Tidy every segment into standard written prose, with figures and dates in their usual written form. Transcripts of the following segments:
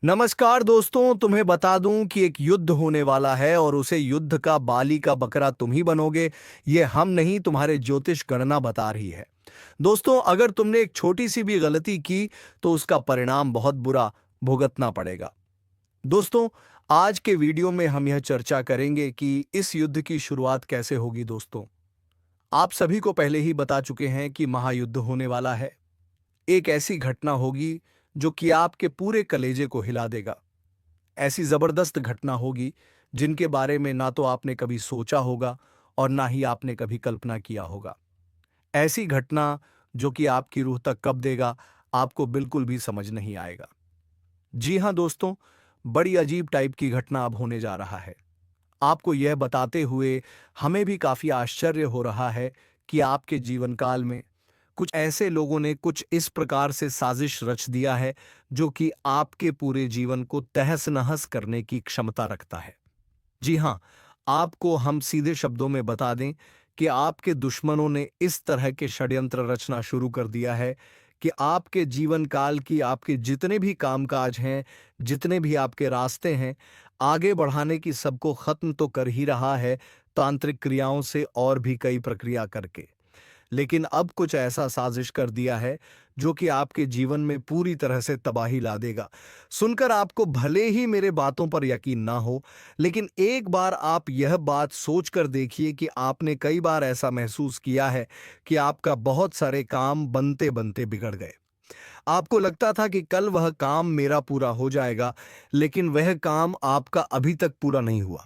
नमस्कार दोस्तों, तुम्हें बता दूं कि एक युद्ध होने वाला है और उसे युद्ध का बाली का बकरा तुम ही बनोगे। ये हम नहीं, तुम्हारे ज्योतिष गणना बता रही है। दोस्तों, अगर तुमने एक छोटी सी भी गलती की तो उसका परिणाम बहुत बुरा भुगतना पड़ेगा। दोस्तों, आज के वीडियो में हम यह चर्चा करेंगे कि इस युद्ध की शुरुआत कैसे होगी। दोस्तों, आप सभी को पहले ही बता चुके हैं कि महायुद्ध होने वाला है। एक ऐसी घटना होगी जो कि आपके पूरे कलेजे को हिला देगा। ऐसी जबरदस्त घटना होगी जिनके बारे में ना तो आपने कभी सोचा होगा और ना ही आपने कभी कल्पना किया होगा। ऐसी घटना जो कि आपकी रूह तक कब देगा, आपको बिल्कुल भी समझ नहीं आएगा। जी हां दोस्तों, बड़ी अजीब टाइप की घटना अब होने जा रहा है। आपको यह बताते हुए हमें भी काफी आश्चर्य हो रहा है कि आपके जीवन काल में कुछ ऐसे लोगों ने कुछ इस प्रकार से साजिश रच दिया है जो कि आपके पूरे जीवन को तहस नहस करने की क्षमता रखता है। जी हां, आपको हम सीधे शब्दों में बता दें कि आपके दुश्मनों ने इस तरह के षड्यंत्र रचना शुरू कर दिया है कि आपके जीवन काल की आपके जितने भी कामकाज हैं, जितने भी आपके रास्ते हैं, आगे बढ़ाने की सबको खत्म तो कर ही रहा है, तांत्रिक क्रियाओं से और भी कई प्रक्रिया करके। लेकिन अब कुछ ऐसा साजिश कर दिया है जो कि आपके जीवन में पूरी तरह से तबाही ला देगा। सुनकर आपको भले ही मेरे बातों पर यकीन ना हो, लेकिन एक बार आप यह बात सोच कर देखिए कि आपने कई बार ऐसा महसूस किया है कि आपका बहुत सारे काम बनते बनते बिगड़ गए। आपको लगता था कि कल वह काम मेरा पूरा हो जाएगा, लेकिन वह काम आपका अभी तक पूरा नहीं हुआ।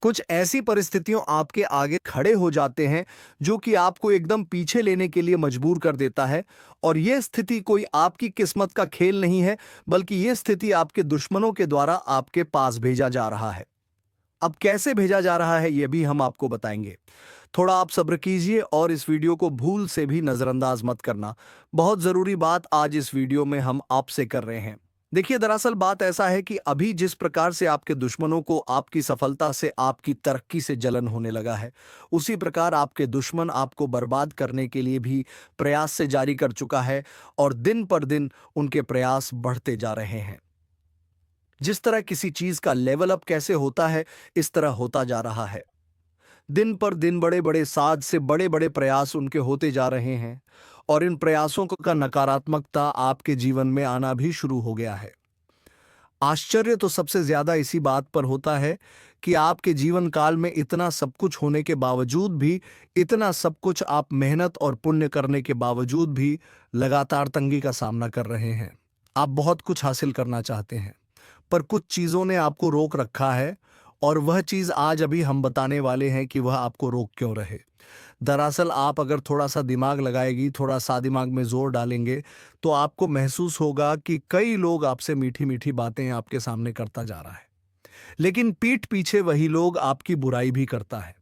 कुछ ऐसी परिस्थितियों आपके आगे खड़े हो जाते हैं जो कि आपको एकदम पीछे लेने के लिए मजबूर कर देता है। और यह स्थिति कोई आपकी किस्मत का खेल नहीं है, बल्कि यह स्थिति आपके दुश्मनों के द्वारा आपके पास भेजा जा रहा है। अब कैसे भेजा जा रहा है यह भी हम आपको बताएंगे। थोड़ा आप सब्र कीजिए और इस वीडियो को भूल से भी नजरअंदाज मत करना। बहुत जरूरी बात आज इस वीडियो में हम आपसे कर रहे हैं। देखिए, दरअसल बात ऐसा है कि अभी जिस प्रकार से आपके दुश्मनों को आपकी सफलता से, आपकी तरक्की से जलन होने लगा है, उसी प्रकार आपके दुश्मन आपको बर्बाद करने के लिए भी प्रयास से जारी कर चुका है और दिन पर दिन उनके प्रयास बढ़ते जा रहे हैं। जिस तरह किसी चीज का लेवल अप कैसे होता है, इस तरह होता जा रहा है। दिन पर दिन बड़े बड़े साज से बड़े बड़े प्रयास उनके होते जा रहे हैं और इन प्रयासों का नकारात्मकता आपके जीवन में आना भी शुरू हो गया है। आश्चर्य तो सबसे ज्यादा इसी बात पर होता है कि आपके जीवन काल में इतना सब कुछ होने के बावजूद भी, इतना सब कुछ आप मेहनत और पुण्य करने के बावजूद भी लगातार तंगी का सामना कर रहे हैं। आप बहुत कुछ हासिल करना चाहते हैं, पर कुछ चीजों ने आपको रोक रखा है और वह चीज आज अभी हम बताने वाले हैं कि वह आपको रोक क्यों रहे। दरअसल आप अगर थोड़ा सा दिमाग लगाएगी, थोड़ा सा दिमाग में जोर डालेंगे, तो आपको महसूस होगा कि कई लोग आपसे मीठी मीठी बातें आपके सामने करता जा रहा है, लेकिन पीठ पीछे वही लोग आपकी बुराई भी करता है।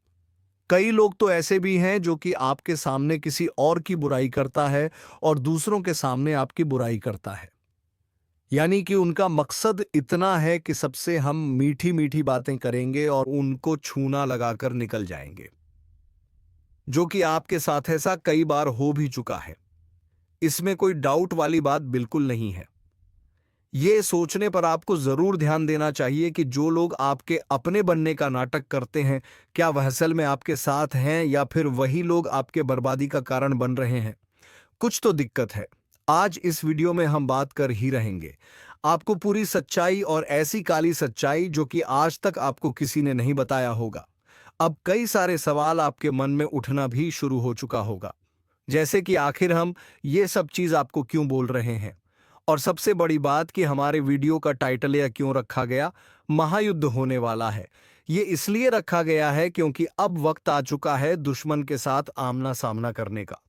कई लोग तो ऐसे भी हैं जो कि आपके सामने किसी और की बुराई करता है और दूसरों के सामने आपकी बुराई करता है। यानी कि उनका मकसद इतना है कि सबसे हम मीठी मीठी बातें करेंगे और उनको छूना लगाकर निकल जाएंगे, जो कि आपके साथ ऐसा कई बार हो भी चुका है। इसमें कोई डाउट वाली बात बिल्कुल नहीं है। ये सोचने पर आपको जरूर ध्यान देना चाहिए कि जो लोग आपके अपने बनने का नाटक करते हैं, क्या वह असल में आपके साथ हैं या फिर वही लोग आपके बर्बादी का कारण बन रहे हैं। कुछ तो दिक्कत है। आज इस वीडियो में हम बात कर ही रहेंगे। आपको पूरी सच्चाई, और ऐसी काली सच्चाई जो कि आज तक आपको किसी ने नहीं बताया होगा। अब कई सारे सवाल आपके मन में उठना भी शुरू हो चुका होगा, जैसे कि आखिर हम ये सब चीज आपको क्यों बोल रहे हैं, और सबसे बड़ी बात कि हमारे वीडियो का टाइटल यह क्यों रखा गया, महायुद्ध होने वाला है। ये इसलिए रखा गया है क्योंकि अब वक्त आ चुका है दुश्मन के साथ आमना सामना करने का।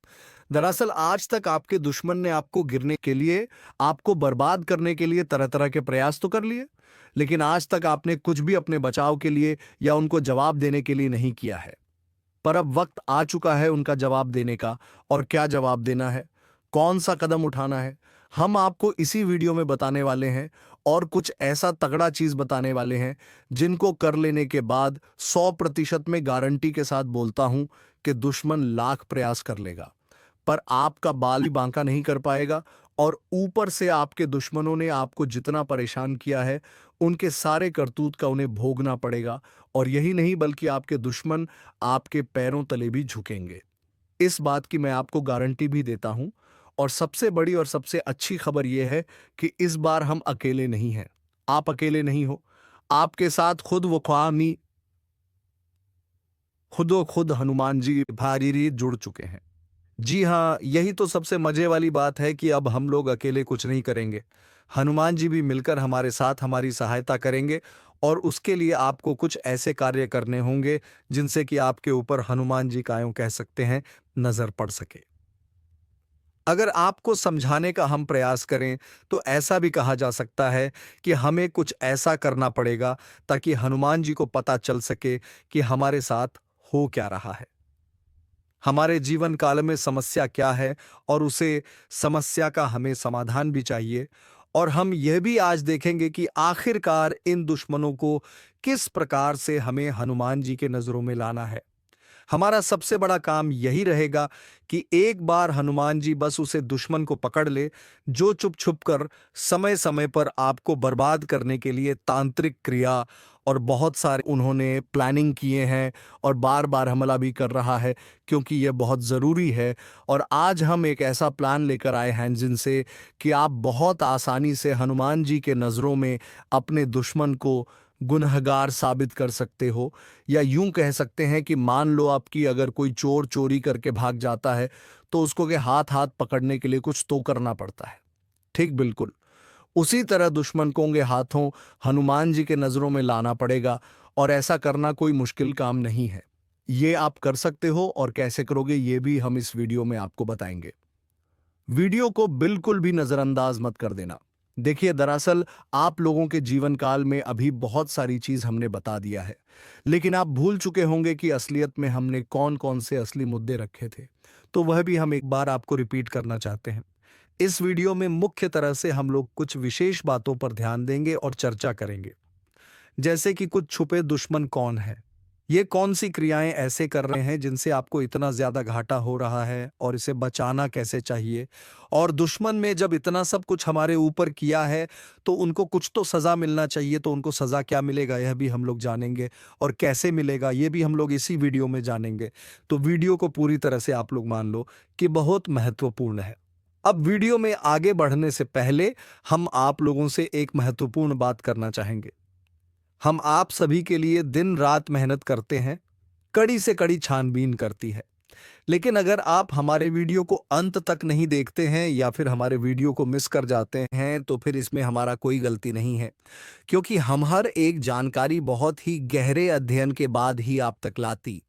दरअसल आज तक आपके दुश्मन ने आपको गिरने के लिए, आपको बर्बाद करने के लिए तरह तरह के प्रयास तो कर लिए, लेकिन आज तक आपने कुछ भी अपने बचाव के लिए या उनको जवाब देने के लिए नहीं किया है। पर अब वक्त आ चुका है उनका जवाब देने का। और क्या जवाब देना है, कौन सा कदम उठाना है, हम आपको इसी वीडियो में बताने वाले हैं। और कुछ ऐसा तगड़ा चीज बताने वाले हैं जिनको कर लेने के बाद 100% में गारंटी के साथ बोलता हूं कि दुश्मन लाख प्रयास कर लेगा, पर आपका बाल भी बांका नहीं कर पाएगा और ऊपर से आपके दुश्मनों ने आपको जितना परेशान किया है, उनके सारे करतूत का उन्हें भोगना पड़ेगा। और यही नहीं, बल्कि आपके दुश्मन आपके पैरों तले भी झुकेंगे। इस बात की मैं आपको गारंटी भी देता हूं। और सबसे बड़ी और सबसे अच्छी खबर यह है कि इस बार हम अकेले नहीं हैं। आप अकेले नहीं हो। आपके साथ खुद व खुद हनुमान जी भारीरी जुड़ चुके हैं। जी हाँ, यही तो सबसे मजे वाली बात है कि अब हम लोग अकेले कुछ नहीं करेंगे। हनुमान जी भी मिलकर हमारे साथ हमारी सहायता करेंगे। और उसके लिए आपको कुछ ऐसे कार्य करने होंगे जिनसे कि आपके ऊपर हनुमान जी का यूं कह सकते हैं नजर पड़ सके। अगर आपको समझाने का हम प्रयास करें तो ऐसा भी कहा जा सकता है कि हमें कुछ ऐसा करना पड़ेगा ताकि हनुमान जी को पता चल सके कि हमारे साथ हो क्या रहा है, हमारे जीवन काल में समस्या क्या है, और उसे समस्या का हमें समाधान भी चाहिए। और हम यह भी आज देखेंगे कि आखिरकार इन दुश्मनों को किस प्रकार से हमें हनुमान जी के नजरों में लाना है। हमारा सबसे बड़ा काम यही रहेगा कि एक बार हनुमान जी बस उसे दुश्मन को पकड़ ले जो चुप छुप कर समय समय पर आपको बर्बाद करने के लिए तांत्रिक क्रिया और बहुत सारे उन्होंने प्लानिंग किए हैं और बार बार हमला भी कर रहा है, क्योंकि यह बहुत ज़रूरी है। और आज हम एक ऐसा प्लान लेकर आए हैं जिनसे कि आप बहुत आसानी से हनुमान जी के नज़रों में अपने दुश्मन को गुनहगार साबित कर सकते हो। या यूं कह सकते हैं कि मान लो आपकी अगर कोई चोर चोरी करके भाग जाता है तो उसको के हाथ हाथ पकड़ने के लिए कुछ तो करना पड़ता है। ठीक बिल्कुल उसी तरह दुश्मन को उनके हाथों हनुमान जी के नजरों में लाना पड़ेगा। और ऐसा करना कोई मुश्किल काम नहीं है। ये आप कर सकते हो, और कैसे करोगे ये भी हम इस वीडियो में आपको बताएंगे। वीडियो को बिल्कुल भी नजरअंदाज मत कर देना। देखिए, दरअसल आप लोगों के जीवन काल में अभी बहुत सारी चीज हमने बता दिया है, लेकिन आप भूल चुके होंगे कि असलियत में हमने कौन कौन से असली मुद्दे रखे थे। तो वह भी हम एक बार आपको रिपीट करना चाहते हैं। इस वीडियो में मुख्य तरह से हम लोग कुछ विशेष बातों पर ध्यान देंगे और चर्चा करेंगे, जैसे कि कुछ छुपे दुश्मन कौन है, ये कौन सी क्रियाएं ऐसे कर रहे हैं जिनसे आपको इतना ज्यादा घाटा हो रहा है और इसे बचाना कैसे चाहिए। और दुश्मन में जब इतना सब कुछ हमारे ऊपर किया है तो उनको कुछ तो सजा मिलना चाहिए, तो उनको सजा क्या मिलेगा यह भी हम लोग जानेंगे, और कैसे मिलेगा ये भी हम लोग इसी वीडियो में जानेंगे। तो वीडियो को पूरी तरह से आप लोग मान लो कि बहुत महत्वपूर्ण है। अब वीडियो में आगे बढ़ने से पहले हम आप लोगों से एक महत्वपूर्ण बात करना चाहेंगे। हम आप सभी के लिए दिन रात मेहनत करते हैं, कड़ी से कड़ी छानबीन करती है। लेकिन अगर आप हमारे वीडियो को अंत तक नहीं देखते हैं या फिर हमारे वीडियो को मिस कर जाते हैं तो फिर इसमें हमारा कोई गलती नहीं है, क्योंकि हम हर एक जानकारी बहुत ही गहरे अध्ययन के बाद ही आप तक लाती।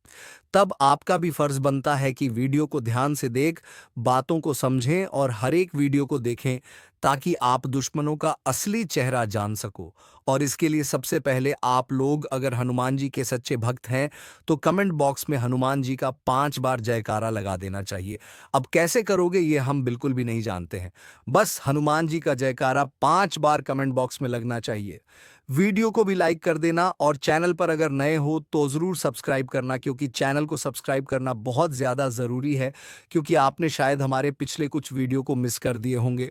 तब आपका भी फर्ज बनता है कि वीडियो को ध्यान से देख बातों को समझें और हर एक वीडियो को देखें, ताकि आप दुश्मनों का असली चेहरा जान सको। और इसके लिए सबसे पहले आप लोग अगर हनुमान जी के सच्चे भक्त हैं तो कमेंट बॉक्स में हनुमान जी का 5 बार जयकारा लगा देना चाहिए। अब कैसे करोगे ये हम बिल्कुल भी नहीं जानते हैं, बस हनुमान जी का जयकारा 5 बार कमेंट बॉक्स में लगना चाहिए। वीडियो को भी लाइक कर देना, और चैनल पर अगर नए हो तो ज़रूर सब्सक्राइब करना, क्योंकि चैनल को सब्सक्राइब करना बहुत ज़्यादा ज़रूरी है, क्योंकि आपने शायद हमारे पिछले कुछ वीडियो को मिस कर दिए होंगे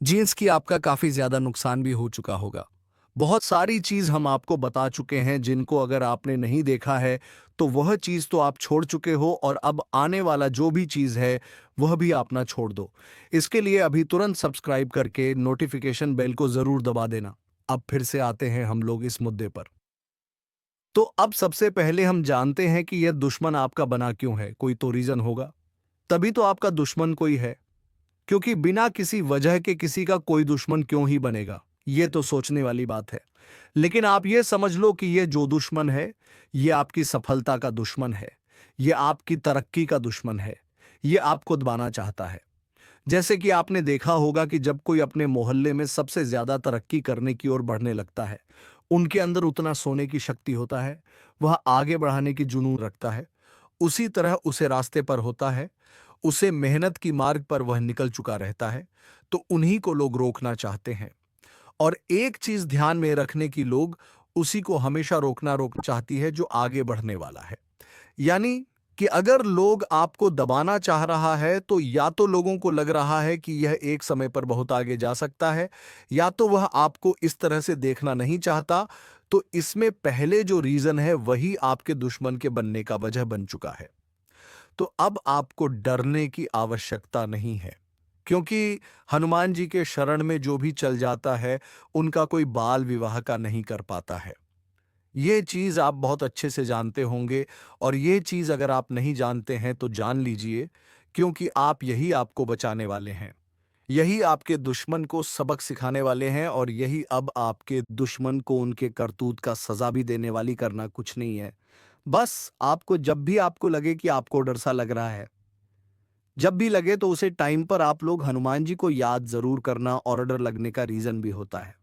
जिनकी आपका काफ़ी ज़्यादा नुकसान भी हो चुका होगा। बहुत सारी चीज़ हम आपको बता चुके हैं जिनको अगर आपने नहीं देखा है तो वह चीज़ तो आप छोड़ चुके हो, और अब आने वाला जो भी चीज़ है वह भी आप ना छोड़ दो। इसके लिए अभी तुरंत सब्सक्राइब करके नोटिफिकेशन बेल को ज़रूर दबा देना। अब फिर से आते हैं हम लोग इस मुद्दे पर। तो अब सबसे पहले हम जानते हैं कि यह दुश्मन आपका बना क्यों है। कोई तो रीज़न होगा, तभी तो आपका दुश्मन कोई है, क्योंकि बिना किसी वजह के किसी का कोई दुश्मन क्यों ही बनेगा, ये तो सोचने वाली बात है। लेकिन आप ये समझ लो कि ये जो दुश्मन है ये आपकी सफलता का दुश्मन है, ये आपकी तरक्की का दुश्मन है, ये आपको दबाना चाहता है। जैसे कि आपने देखा होगा कि जब कोई अपने मोहल्ले में सबसे ज्यादा तरक्की करने की ओर बढ़ने लगता है, उनके अंदर उतना सोने की शक्ति होता है, वह आगे बढ़ाने की जुनून रखता है, उसी तरह उसे रास्ते पर होता है, उसे मेहनत की मार्ग पर वह निकल चुका रहता है, तो उन्हीं को लोग रोकना चाहते हैं। और एक चीज ध्यान में रखने की, लोग उसी को हमेशा रोकना चाहती है जो आगे बढ़ने वाला है। यानी कि अगर लोग आपको दबाना चाह रहा है तो या तो लोगों को लग रहा है कि यह एक समय पर बहुत आगे जा सकता है, या तो वह आपको इस तरह से देखना नहीं चाहता। तो इसमें पहले जो रीजन है वही आपके दुश्मन के बनने का वजह बन चुका है। तो अब आपको डरने की आवश्यकता नहीं है, क्योंकि हनुमान जी के शरण में जो भी चल जाता है उनका कोई बाल विवाह का नहीं कर पाता है। ये चीज़ आप बहुत अच्छे से जानते होंगे, और ये चीज़ अगर आप नहीं जानते हैं तो जान लीजिए, क्योंकि आप यही आपको बचाने वाले हैं। यही आपके दुश्मन को सबक सिखाने वाले हैं, और यही अब आपके दुश्मन को उनके करतूत का सज़ा भी देने वाली करना कुछ नहीं है। बस आपको जब भी आपको लगे कि आपको डर सा लग रहा है, जब भी लगे तो उसे टाइम पर आप लोग हनुमान जी को याद ज़रूर करना, और डर लगने का रीज़न भी होता है।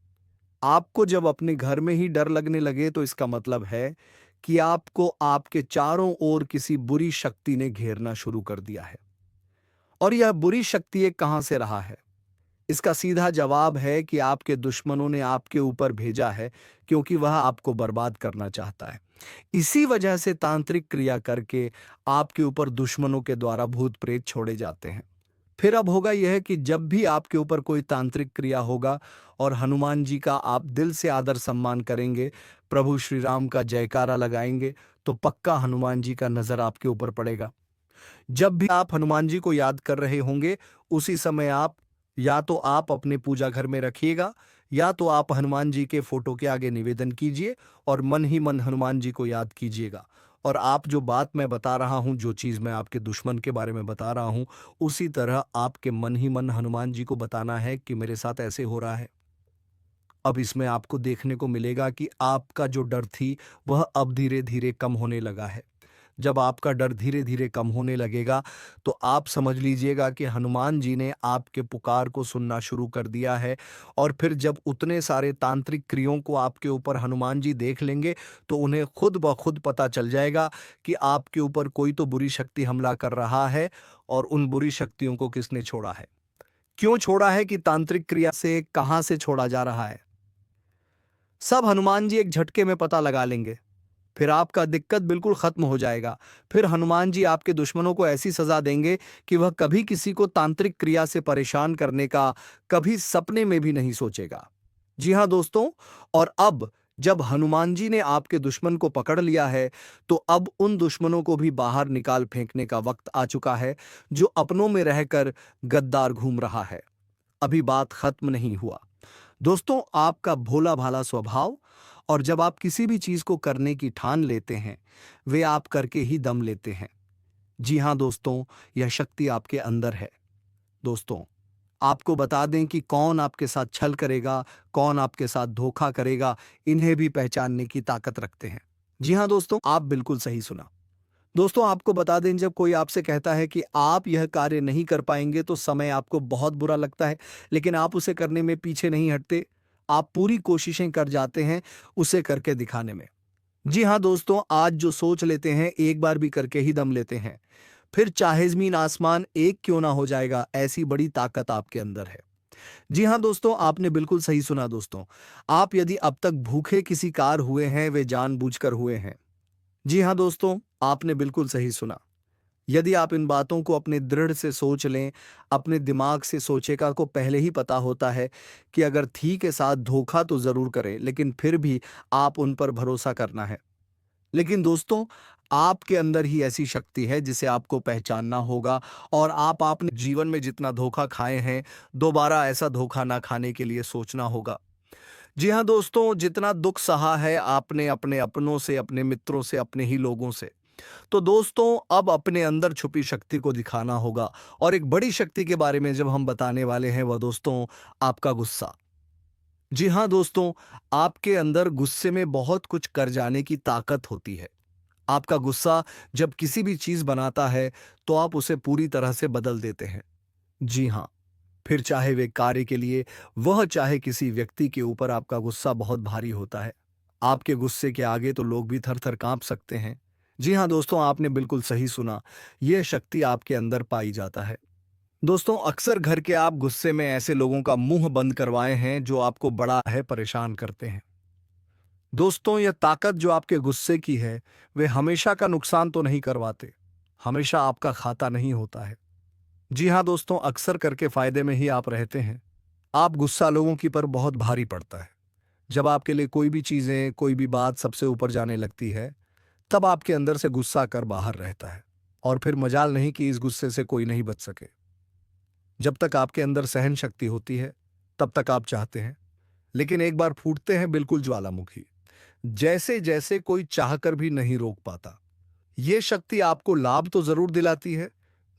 आपको जब अपने घर में ही डर लगने लगे तो इसका मतलब है कि आपको आपके चारों ओर किसी बुरी शक्ति ने घेरना शुरू कर दिया है। और यह बुरी शक्ति ये कहां से रहा है? इसका सीधा जवाब है कि आपके दुश्मनों ने आपके ऊपर भेजा है, क्योंकि वह आपको बर्बाद करना चाहता है। इसी वजह से तांत्रिक क्रिया करके आपके ऊपर दुश्मनों के द्वारा भूत प्रेत छोड़े जाते हैं। फिर अब होगा यह कि जब भी आपके ऊपर कोई तांत्रिक क्रिया होगा और हनुमान जी का आप दिल से आदर सम्मान करेंगे, प्रभु श्री राम का जयकारा लगाएंगे, तो पक्का हनुमान जी का नजर आपके ऊपर पड़ेगा। जब भी आप हनुमान जी को याद कर रहे होंगे, उसी समय आप या तो आप अपने पूजा घर में रखिएगा, या तो आप हनुमान जी के फोटो के आगे निवेदन कीजिए और मन ही मन हनुमान जी को याद कीजिएगा। और आप जो बात मैं बता रहा हूं, जो चीज मैं आपके दुश्मन के बारे में बता रहा हूं, उसी तरह आपके मन ही मन हनुमान जी को बताना है कि मेरे साथ ऐसे हो रहा है। अब इसमें आपको देखने को मिलेगा कि आपका जो डर थी वह अब धीरे धीरे कम होने लगा है। जब आपका डर धीरे धीरे कम होने लगेगा तो आप समझ लीजिएगा कि हनुमान जी ने आपके पुकार को सुनना शुरू कर दिया है। और फिर जब उतने सारे तांत्रिक क्रियों को आपके ऊपर हनुमान जी देख लेंगे तो उन्हें खुद ब खुद पता चल जाएगा कि आपके ऊपर कोई तो बुरी शक्ति हमला कर रहा है, और उन बुरी शक्तियों को किसने छोड़ा है, क्यों छोड़ा है, कि तांत्रिक क्रिया से कहां से छोड़ा जा रहा है, सब हनुमान जी एक झटके में पता लगा लेंगे। फिर आपका दिक्कत बिल्कुल खत्म हो जाएगा। फिर हनुमान जी आपके दुश्मनों को ऐसी सजा देंगे कि वह कभी किसी को तांत्रिक क्रिया से परेशान करने का कभी सपने में भी नहीं सोचेगा। जी हाँ दोस्तों, और अब जब हनुमान जी ने आपके दुश्मन को पकड़ लिया है, तो अब उन दुश्मनों को भी बाहर निकाल फेंकने का वक्त आ चुका है, जो अपनों में रहकर गद्दार घूम रहा है। अभी बात खत्म नहीं हुआ दोस्तों। आपका भोला भाला स्वभाव, और जब आप किसी भी चीज को करने की ठान लेते हैं, वे आप करके ही दम लेते हैं। जी हां दोस्तों, यह शक्ति आपके अंदर है। दोस्तों, आपको बता दें कि कौन आपके साथ छल करेगा, कौन आपके साथ धोखा करेगा, इन्हें भी पहचानने की ताकत रखते हैं। जी हां दोस्तों, आप बिल्कुल सही सुना। दोस्तों, आपको बता दें, जब कोई आपसे कहता है कि आप यह कार्य नहीं कर पाएंगे तो समय आपको बहुत बुरा लगता है, लेकिन आप उसे करने में पीछे नहीं हटते। आप पूरी कोशिशें कर जाते हैं उसे करके दिखाने में। जी हाँ दोस्तों, आज जो सोच लेते हैं एक बार भी करके ही दम लेते हैं। फिर चाहे जमीन आसमान एक क्यों ना हो जाएगा, ऐसी बड़ी ताकत आपके अंदर है। जी हाँ दोस्तों, आपने बिल्कुल सही सुना दोस्तों। आप यदि अब तक भूखे किसी कार हुए हैं, वे जानबूझकर हुए हैं। जी हाँ दोस्तों, आपने बिल्कुल सही सुना। यदि आप इन बातों को अपने दृढ़ से सोच लें, अपने दिमाग से सोचेगा, को पहले ही पता होता है कि अगर थी के साथ धोखा तो जरूर करें, लेकिन फिर भी आप उन पर भरोसा करना है। लेकिन दोस्तों, आपके अंदर ही ऐसी शक्ति है जिसे आपको पहचानना होगा, और आप आपने जीवन में जितना धोखा खाए हैं, दोबारा ऐसा धोखा ना खाने के लिए सोचना होगा। जी हाँ दोस्तों, जितना दुख सहा है आपने अपने अपनों से, अपने मित्रों से, अपने ही लोगों से, तो दोस्तों अब अपने अंदर छुपी शक्ति को दिखाना होगा। और एक बड़ी शक्ति के बारे में जब हम बताने वाले हैं, वह दोस्तों आपका गुस्सा। जी हाँ दोस्तों, आपके अंदर गुस्से में बहुत कुछ कर जाने की ताकत होती है। आपका गुस्सा जब किसी भी चीज बनाता है तो आप उसे पूरी तरह से बदल देते हैं। जी हाँ, फिर चाहे वे कार्य के लिए, वह चाहे किसी व्यक्ति के ऊपर, आपका गुस्सा बहुत भारी होता है। आपके गुस्से के आगे तो लोग भी थर थर कांप सकते हैं। जी हाँ दोस्तों, आपने बिल्कुल सही सुना। यह शक्ति आपके अंदर पाई जाता है। दोस्तों, अक्सर घर के आप गुस्से में ऐसे लोगों का मुंह बंद करवाए हैं जो आपको बड़ा है परेशान करते हैं। दोस्तों, यह ताकत जो आपके गुस्से की है, वे हमेशा का नुकसान तो नहीं करवाते। हमेशा आपका खाता नहीं होता है। जी हाँ दोस्तों, अक्सर करके फायदे में ही आप रहते हैं। आप गुस्सा लोगों की पर बहुत भारी पड़ता है। जब आपके लिए कोई भी चीजें, कोई भी बात सबसे ऊपर जाने लगती है, तब आपके अंदर से गुस्सा कर बाहर रहता है। और फिर मजाल नहीं कि इस गुस्से से कोई नहीं बच सके। जब तक आपके अंदर सहन शक्ति होती है, तब तक आप चाहते हैं, लेकिन एक बार फूटते हैं बिल्कुल ज्वालामुखी, जैसे जैसे कोई चाहकर भी नहीं रोक पाता। ये शक्ति आपको लाभ तो जरूर दिलाती है,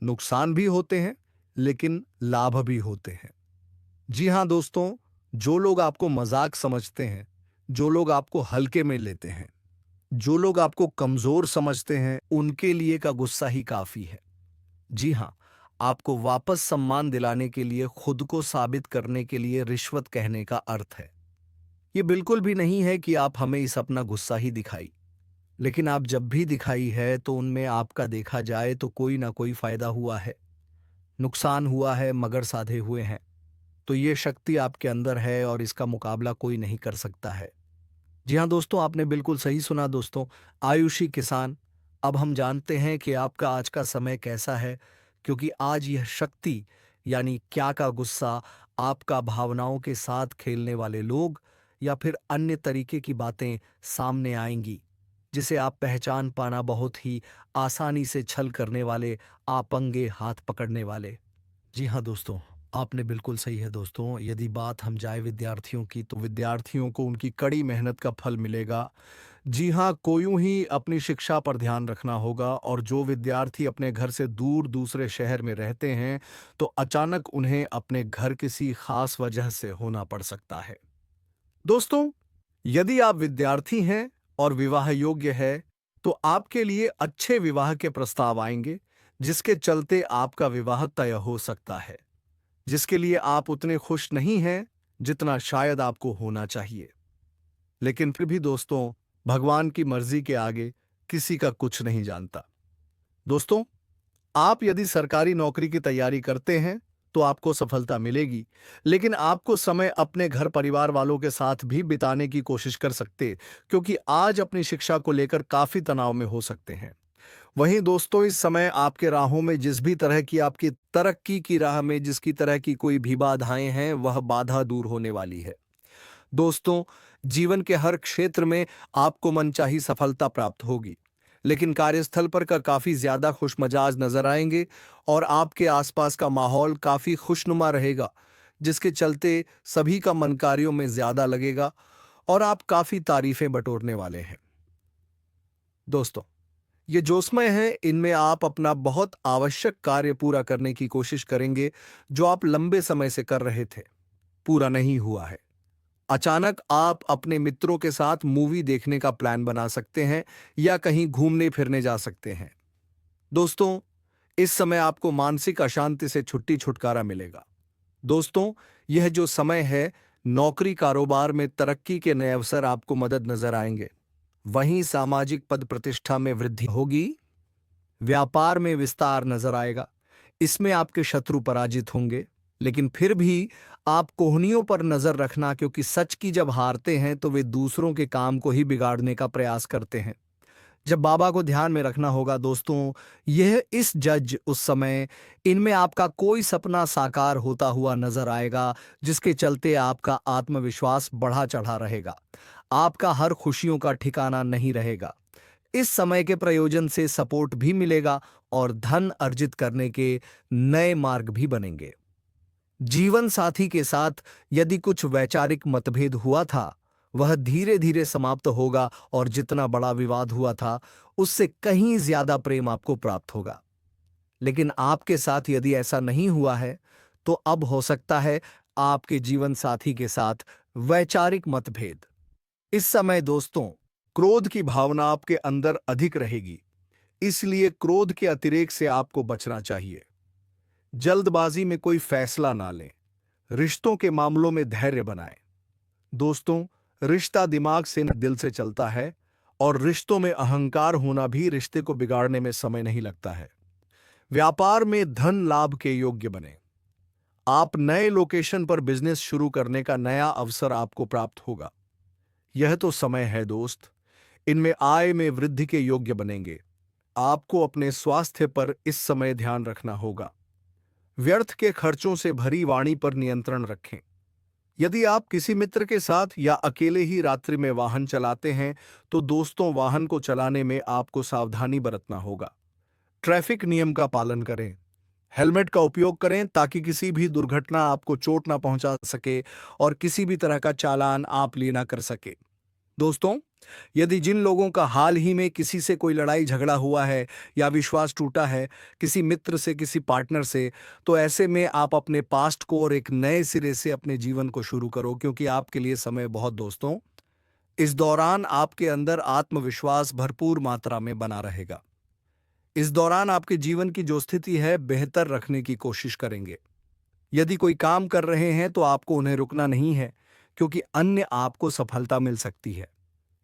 नुकसान भी होते हैं, लेकिन लाभ भी होते हैं। जी हाँ दोस्तों, जो लोग आपको मजाक समझते हैं, जो लोग आपको हल्के में लेते हैं, जो लोग आपको कमजोर समझते हैं, उनके लिए का गुस्सा ही काफी है। जी हाँ, आपको वापस सम्मान दिलाने के लिए, खुद को साबित करने के लिए रिश्वत कहने का अर्थ है। ये बिल्कुल भी नहीं है कि आप हमें इस अपना गुस्सा ही दिखाई, लेकिन आप जब भी दिखाई है तो उनमें आपका देखा जाए तो कोई ना कोई फायदा हुआ है, नुकसान हुआ है, मगर साधे हुए हैं। तो ये शक्ति आपके अंदर है और इसका मुकाबला कोई नहीं कर सकता है। जी हाँ दोस्तों, आपने बिल्कुल सही सुना दोस्तों। आयुषी किसान, अब हम जानते हैं कि आपका आज का समय कैसा है, क्योंकि आज यह शक्ति यानी क्या का गुस्सा आपका भावनाओं के साथ खेलने वाले लोग या फिर अन्य तरीके की बातें सामने आएंगी, जिसे आप पहचान पाना बहुत ही आसानी से छल करने वाले, आपंगे हाथ पकड़ने वाले। जी हाँ दोस्तों, आपने बिल्कुल सही है दोस्तों। यदि बात हम जाए विद्यार्थियों की, तो विद्यार्थियों को उनकी कड़ी मेहनत का फल मिलेगा। जी हाँ, कोयूं ही अपनी शिक्षा पर ध्यान रखना होगा। और जो विद्यार्थी अपने घर से दूर दूसरे शहर में रहते हैं, तो अचानक उन्हें अपने घर किसी खास वजह से होना पड़ सकता है। दोस्तों, यदि आप विद्यार्थी हैं और विवाह योग्य है, तो आपके लिए अच्छे विवाह के प्रस्ताव आएंगे, जिसके चलते आपका विवाह तय हो सकता है, जिसके लिए आप उतने खुश नहीं हैं जितना शायद आपको होना चाहिए। लेकिन फिर भी दोस्तों, भगवान की मर्जी के आगे किसी का कुछ नहीं जानता। दोस्तों, आप यदि सरकारी नौकरी की तैयारी करते हैं, तो आपको सफलता मिलेगी, लेकिन आपको समय अपने घर परिवार वालों के साथ भी बिताने की कोशिश कर सकते, क्योंकि आज अपनी शिक्षा को लेकर काफी तनाव में हो सकते हैं। वहीं दोस्तों, इस समय आपके राहों में जिस भी तरह की, आपकी तरक्की की राह में जिसकी तरह की कोई भी बाधाएं हैं, वह बाधा दूर होने वाली है। दोस्तों, जीवन के हर क्षेत्र में आपको मनचाही सफलता प्राप्त होगी, लेकिन कार्यस्थल पर का काफी ज्यादा खुशमजाज नजर आएंगे और आपके आसपास का माहौल काफी खुशनुमा रहेगा, जिसके चलते सभी का मन कार्यों में ज्यादा लगेगा और आप काफी तारीफें बटोरने वाले हैं। दोस्तों, ये जोशमय है, इनमें आप अपना बहुत आवश्यक कार्य पूरा करने की कोशिश करेंगे, जो आप लंबे समय से कर रहे थे, पूरा नहीं हुआ है। अचानक आप अपने मित्रों के साथ मूवी देखने का प्लान बना सकते हैं या कहीं घूमने फिरने जा सकते हैं। दोस्तों, इस समय आपको मानसिक अशांति से छुटकारा मिलेगा। दोस्तों, यह जो समय है, नौकरी कारोबार में तरक्की के नए अवसर आपको मदद नजर आएंगे। वहीं सामाजिक पद प्रतिष्ठा में वृद्धि होगी, व्यापार में विस्तार नजर आएगा। इसमें आपके शत्रु पराजित होंगे, लेकिन फिर भी आप कोहनियों पर नजर रखना, क्योंकि सच की जब हारते हैं तो वे दूसरों के काम को ही बिगाड़ने का प्रयास करते हैं। जब बाबा को ध्यान में रखना होगा दोस्तों। यह इस जज उस समय, इनमें आपका कोई सपना साकार होता हुआ नजर आएगा, जिसके चलते आपका आत्मविश्वास बढ़ा चढ़ा रहेगा। आपका हर खुशियों का ठिकाना नहीं रहेगा। इस समय के प्रयोजन से सपोर्ट भी मिलेगा और धन अर्जित करने के नए मार्ग भी बनेंगे। जीवन साथी के साथ यदि कुछ वैचारिक मतभेद हुआ था, वह धीरे धीरे समाप्त होगा और जितना बड़ा विवाद हुआ था, उससे कहीं ज्यादा प्रेम आपको प्राप्त होगा। लेकिन आपके साथ यदि ऐसा नहीं हुआ है, तो अब हो सकता है आपके जीवन साथी के साथ वैचारिक मतभेद। इस समय दोस्तों, क्रोध की भावना आपके अंदर अधिक रहेगी, इसलिए क्रोध के अतिरेक से आपको बचना चाहिए। जल्दबाजी में कोई फैसला ना लें। रिश्तों के मामलों में धैर्य बनाएं। दोस्तों, रिश्ता दिमाग से न दिल से चलता है, और रिश्तों में अहंकार होना भी रिश्ते को बिगाड़ने में समय नहीं लगता है। व्यापार में धन लाभ के योग्य बने। आप नए लोकेशन पर बिजनेस शुरू करने का नया अवसर आपको प्राप्त होगा। यह तो समय है दोस्त, इनमें आय में वृद्धि के योग्य बनेंगे। आपको अपने स्वास्थ्य पर इस समय ध्यान रखना होगा। व्यर्थ के खर्चों से भरी वाणी पर नियंत्रण रखें। यदि आप किसी मित्र के साथ या अकेले ही रात्रि में वाहन चलाते हैं, तो दोस्तों वाहन को चलाने में आपको सावधानी बरतना होगा। ट्रैफिक नियम का पालन करें। हेलमेट का उपयोग करें ताकि किसी भी दुर्घटना आपको चोट ना पहुंचा सके और किसी भी तरह का चालान आप ले ना कर सके। दोस्तों, यदि जिन लोगों का हाल ही में किसी से कोई लड़ाई झगड़ा हुआ है या विश्वास टूटा है, किसी मित्र से, किसी पार्टनर से, तो ऐसे में आप अपने पास्ट को और एक नए सिरे से अपने जीवन को शुरू करो, क्योंकि आपके लिए समय बहुत दोस्तों इस दौरान आपके अंदर आत्मविश्वास भरपूर मात्रा में बना रहेगा। इस दौरान आपके जीवन की जो स्थिति है बेहतर रखने की कोशिश करेंगे। यदि कोई काम कर रहे हैं तो आपको उन्हें रुकना नहीं है, क्योंकि अन्य आपको सफलता मिल सकती है।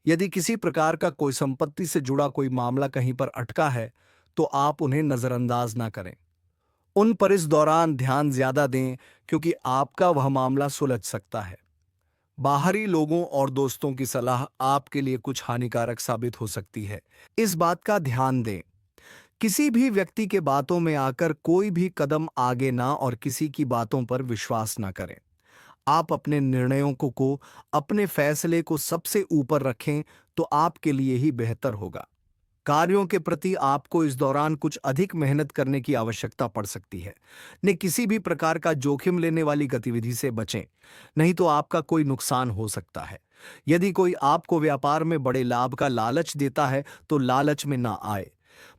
यदि किसी प्रकार का कोई संपत्ति से जुड़ा कोई मामला कहीं पर अटका है, तो आप उन्हें नजरअंदाज ना करें। उन पर इस दौरान ध्यान ज्यादा दें, क्योंकि आपका वह मामला सुलझ सकता है। बाहरी लोगों और दोस्तों की सलाह आपके लिए कुछ हानिकारक साबित हो सकती है। इस बात का ध्यान दें। किसी भी व्यक्ति के बातों में आकर कोई भी कदम आगे ना और किसी की बातों पर विश्वास ना करें। आप अपने निर्णयों को अपने फैसले को सबसे ऊपर रखें, तो आपके लिए ही बेहतर होगा। कार्यों के प्रति आपको इस दौरान कुछ अधिक मेहनत करने की आवश्यकता पड़ सकती है। ने किसी भी प्रकार का जोखिम लेने वाली गतिविधि से बचें, नहीं तो आपका कोई नुकसान हो सकता है। यदि कोई आपको व्यापार में बड़े लाभ का लालच देता है, तो लालच में ना आए।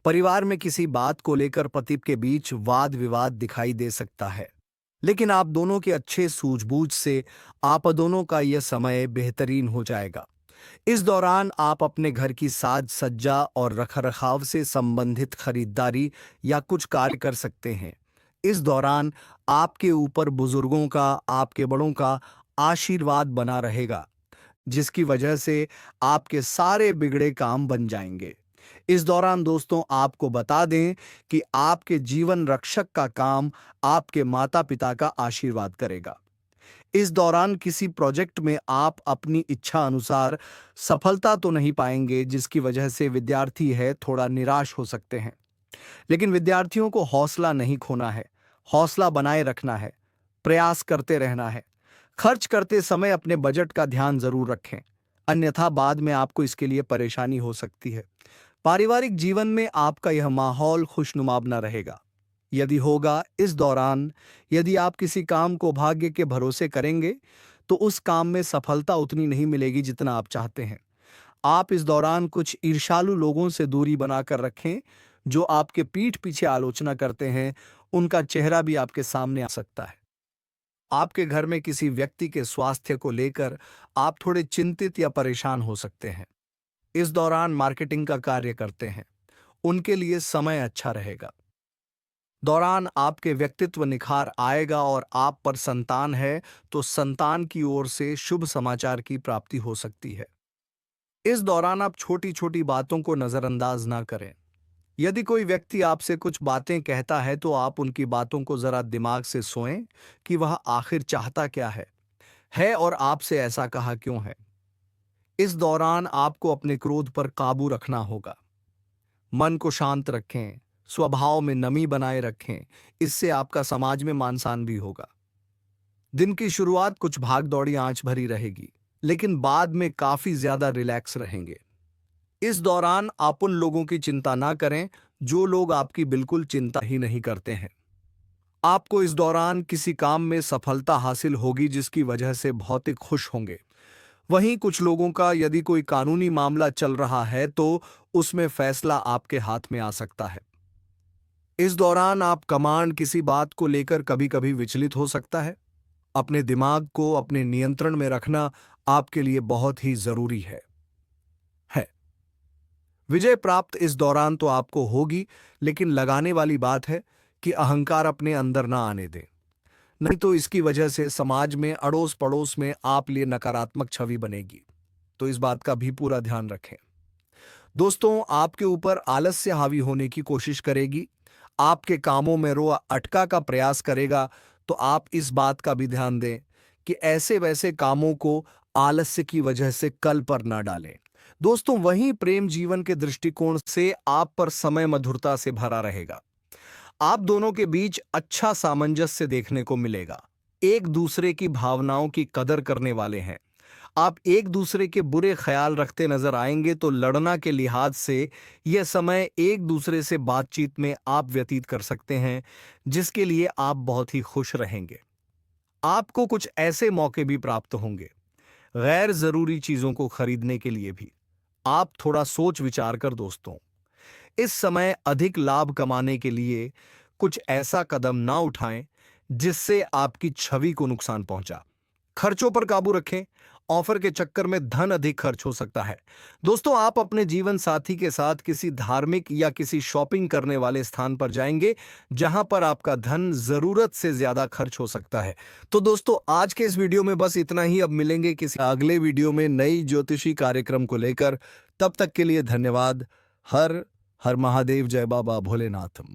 परिवार में किसी बात को लेकर पति के बीच वाद विवाद दिखाई दे सकता है, लेकिन आप दोनों के अच्छे सूझबूझ से आप दोनों का यह समय बेहतरीन हो जाएगा। इस दौरान आप अपने घर की साज सज्जा और रखरखाव से संबंधित खरीदारी या कुछ कार्य कर सकते हैं। इस दौरान आपके ऊपर बुजुर्गों का, आपके बड़ों का आशीर्वाद बना रहेगा, जिसकी वजह से आपके सारे बिगड़े काम बन जाएंगे। इस दौरान दोस्तों आपको बता दें कि आपके जीवन रक्षक का काम आपके माता पिता का आशीर्वाद करेगा। इस दौरान किसी प्रोजेक्ट में आप अपनी इच्छा अनुसार सफलता तो नहीं पाएंगे, जिसकी वजह से विद्यार्थी है थोड़ा निराश हो सकते हैं। लेकिन विद्यार्थियों को हौसला नहीं खोना है, हौसला बनाए रखना है, प्रयास करते रहना है। खर्च करते समय अपने बजट का ध्यान जरूर रखें, अन्यथा बाद में आपको इसके लिए परेशानी हो सकती है। पारिवारिक जीवन में आपका यह माहौल खुशनुमा न रहेगा। यदि होगा इस दौरान, यदि आप किसी काम को भाग्य के भरोसे करेंगे, तो उस काम में सफलता उतनी नहीं मिलेगी जितना आप चाहते हैं। आप इस दौरान कुछ ईर्ष्यालु लोगों से दूरी बनाकर रखें, जो आपके पीठ पीछे आलोचना करते हैं। उनका चेहरा भी आपके सामने आ सकता है। आपके घर में किसी व्यक्ति के स्वास्थ्य को लेकर आप थोड़े चिंतित या परेशान हो सकते हैं। इस दौरान मार्केटिंग का कार्य करते हैं, उनके लिए समय अच्छा रहेगा। दौरान आपके व्यक्तित्व निखार आएगा और आप पर संतान है, तो संतान की ओर से शुभ समाचार की प्राप्ति हो सकती है। इस दौरान आप छोटी छोटी बातों को नजरअंदाज ना करें। यदि कोई व्यक्ति आपसे कुछ बातें कहता है, तो आप उनकी बातों को जरा दिमाग से सोएं कि वह आखिर चाहता क्या है और आपसे ऐसा कहा क्यों है। इस दौरान आपको अपने क्रोध पर काबू रखना होगा। मन को शांत रखें, स्वभाव में नमी बनाए रखें, इससे आपका समाज में मान सम्मान भी होगा। दिन की शुरुआत कुछ भाग दौड़ी आंच भरी रहेगी, लेकिन बाद में काफी ज्यादा रिलैक्स रहेंगे। इस दौरान आप उन लोगों की चिंता ना करें जो लोग आपकी बिल्कुल चिंता ही नहीं करते हैं। आपको इस दौरान किसी काम में सफलता हासिल होगी, जिसकी वजह से भौतिक खुश होंगे। वहीं कुछ लोगों का यदि कोई कानूनी मामला चल रहा है, तो उसमें फैसला आपके हाथ में आ सकता है। इस दौरान आप कमांड किसी बात को लेकर कभी कभी विचलित हो सकता है। अपने दिमाग को अपने नियंत्रण में रखना आपके लिए बहुत ही जरूरी है। विजय प्राप्त इस दौरान तो आपको होगी, लेकिन लगाने वाली बात है कि अहंकार अपने अंदर ना आने दें, नहीं तो इसकी वजह से समाज में, अड़ोस पड़ोस में आप लिए नकारात्मक छवि बनेगी। तो इस बात का भी पूरा ध्यान रखें। दोस्तों, आपके ऊपर आलस्य हावी होने की कोशिश करेगी, आपके कामों में रोआ अटका का प्रयास करेगा, तो आप इस बात का भी ध्यान दें कि ऐसे वैसे कामों को आलस्य की वजह से कल पर ना डालें। दोस्तों वहीं प्रेम जीवन के दृष्टिकोण से आप पर समय मधुरता से भरा रहेगा। आप दोनों के बीच अच्छा सामंजस्य देखने को मिलेगा। एक दूसरे की भावनाओं की कदर करने वाले हैं। आप एक दूसरे के बुरे ख्याल रखते नजर आएंगे तो लड़ना के लिहाज से यह समय एक दूसरे से बातचीत में आप व्यतीत कर सकते हैं, जिसके लिए आप बहुत ही खुश रहेंगे। आपको कुछ ऐसे मौके भी प्राप्त होंगे, गैर जरूरी चीजों को खरीदने के लिए भी। आप थोड़ा सोच विचार कर दोस्तों, इस समय अधिक लाभ कमाने के लिए कुछ ऐसा कदम ना उठाएं जिससे आपकी छवि को नुकसान पहुंचा। खर्चों पर काबू रखें। ऑफर के चक्कर में धन अधिक खर्च हो सकता है। दोस्तों आप अपने जीवन साथी के साथ किसी धार्मिक या किसी शॉपिंग करने वाले स्थान पर जाएंगे जहां पर आपका धन जरूरत से ज्यादा खर्च हो सकता है। तो दोस्तों आज के इस वीडियो में बस इतना ही। अब मिलेंगे किसी अगले वीडियो में नई ज्योतिषी कार्यक्रम को लेकर। तब तक के लिए धन्यवाद। हर हर महादेव। जय बाबा भोलेनाथम।